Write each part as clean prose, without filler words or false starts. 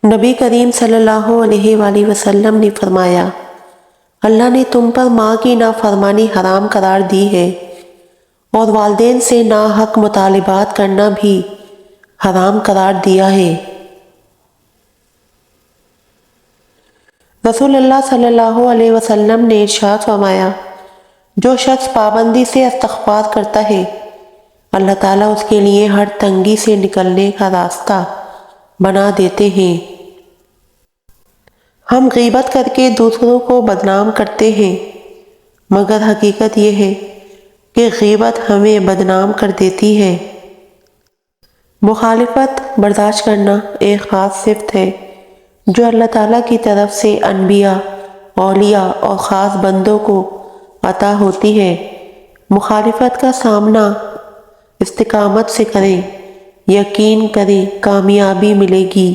نبی کریم صلی اللہ علیہ وآلہ وسلم نے فرمایا، اللہ نے تم پر ماں کی نافرمانی حرام قرار دی ہے اور والدین سے ناحق مطالبات کرنا بھی حرام قرار دیا ہے۔ رسول اللہ صلی اللہ علیہ وسلم نے ارشاد فرمایا، جو شخص پابندی سے استغفار کرتا ہے، اللہ تعالیٰ اس کے لیے ہر تنگی سے نکلنے کا راستہ بنا دیتے ہیں۔ ہم غیبت کر کے دوسروں کو بدنام کرتے ہیں، مگر حقیقت یہ ہے کہ غیبت ہمیں بدنام کر دیتی ہے۔ مخالفت برداشت کرنا ایک خاص صفت ہے جو اللہ تعالیٰ کی طرف سے انبیاء، اولیاء اور خاص بندوں کو عطا ہوتی ہے۔ مخالفت کا سامنا استقامت سے کریں، یقین کریں کامیابی ملے گی۔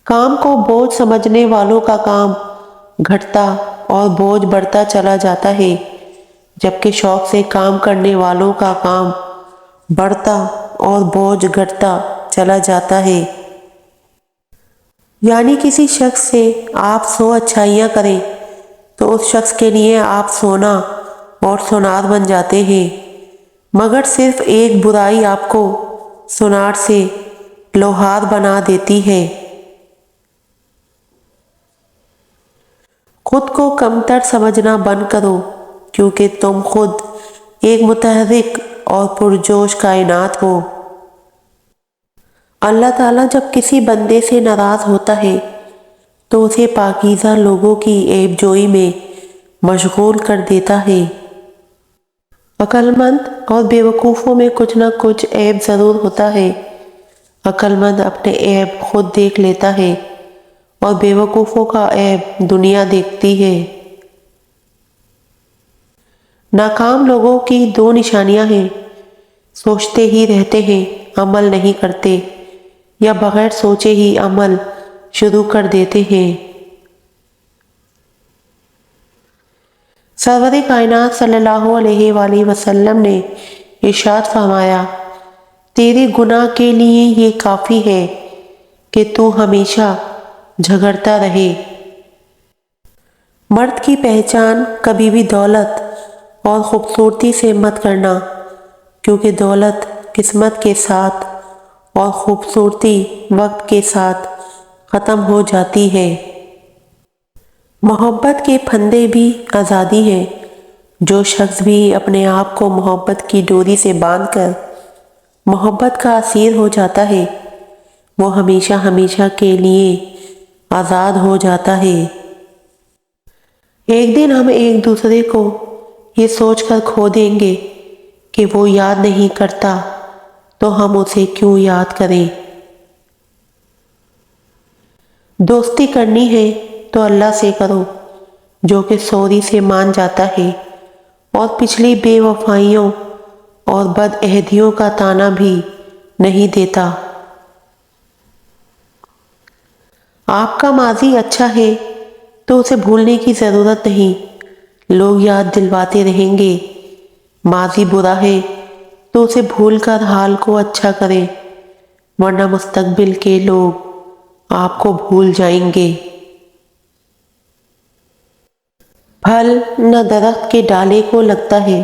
کام کو بوجھ سمجھنے والوں کا کام گھٹتا اور بوجھ بڑھتا چلا جاتا ہے، جبکہ شوق سے کام کرنے والوں کا کام بڑھتا اور بوجھ گھٹتا چلا جاتا ہے۔ یعنی کسی شخص سے آپ 100 اچھائیاں کریں تو اس شخص کے لیے آپ سونا اور سونار بن جاتے ہیں، مگر صرف ایک برائی آپ کو سونار سے لوہار بنا دیتی ہے۔ خود کو کمتر سمجھنا بند کرو، کیونکہ تم خود ایک متحرک اور پرجوش کائنات ہو۔ اللہ تعالیٰ جب کسی بندے سے ناراض ہوتا ہے تو اسے پاکیزہ لوگوں کی عیب جوئی میں مشغول کر دیتا ہے۔ عقل مند اور بیوقوفوں میں کچھ نہ کچھ عیب ضرور ہوتا ہے۔ عقل مند اپنے عیب خود دیکھ لیتا ہے اور بیوقوفوں کا عیب دنیا دیکھتی ہے۔ ناکام لوگوں کی 2 نشانیاں ہیں، سوچتے ہی رہتے ہیں، عمل نہیں کرتے، یا بغیر سوچے ہی عمل شروع کر دیتے ہیں۔ سرور کائنات صلی اللہ علیہ وآلہ وسلم نے ارشاد فرمایا، تیرے گناہ کے لیے یہ کافی ہے کہ تو ہمیشہ جھگڑتا رہے۔ مرد کی پہچان کبھی بھی دولت اور خوبصورتی سے مت کرنا، کیونکہ دولت قسمت کے ساتھ اور خوبصورتی وقت کے ساتھ ختم ہو جاتی ہے۔ محبت کے پھندے بھی آزادی ہیں۔ جو شخص بھی اپنے آپ کو محبت کی ڈوری سے باندھ کر محبت کا اسیر ہو جاتا ہے، وہ ہمیشہ ہمیشہ کے لیے آزاد ہو جاتا ہے۔ ایک دن ہم ایک دوسرے کو یہ سوچ کر کھو دیں گے کہ وہ یاد نہیں کرتا تو ہم اسے کیوں یاد کریں۔ دوستی کرنی ہے تو اللہ سے کرو، جو کہ سوری سے مان جاتا ہے اور پچھلی بے وفائیوں اور بد عہدیوں کا تانا بھی نہیں دیتا۔ آپ کا ماضی اچھا ہے تو اسے بھولنے کی ضرورت نہیں، لوگ یاد دلواتے رہیں گے۔ ماضی برا ہے تو اسے بھول کر حال کو اچھا کریں، ورنہ مستقبل کے لوگ آپ کو بھول جائیں گے۔ پھل نہ درخت کے ڈالے کو لگتا ہے،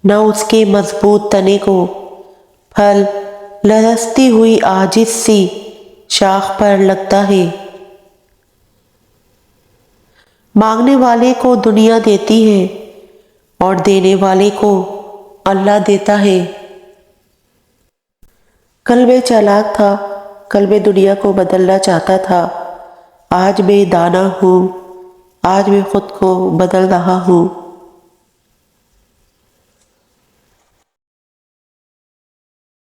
نہ اس کے مضبوط تنے کو، پھل لرزتی ہوئی عاجز سی شاخ پر لگتا ہے۔ مانگنے والے کو دنیا دیتی ہے اور دینے والے کو اللہ دیتا ہے۔ قلب چالاک تھا، قلب دنیا کو بدلنا چاہتا تھا، آج میں دانا ہوں، آج میں خود کو بدل رہا ہوں۔